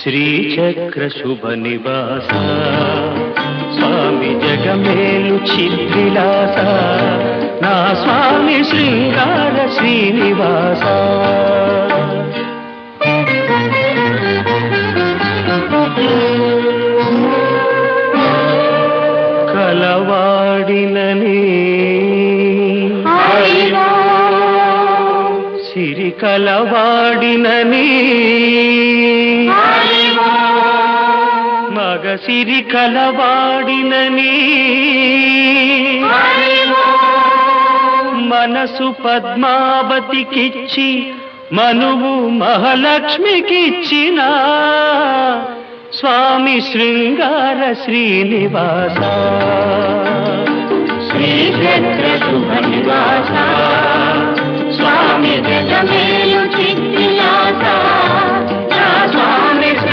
శ్రీచక్ర శుభ నివాస స్వామి జగమేలు చిద్విలాస నా స్వామి శృంగార శ్రీనివాస కలవాడినని సిరి కలవాడినని మగ సిరి కలవాడినని మనసు పద్మావతికిచ్చి మనువు మహాలక్ష్మికిచ్చిన స్వామి శృంగార శ్రీనివాస శ్రీచక్ర శుభ నివాస స్వామి జగమే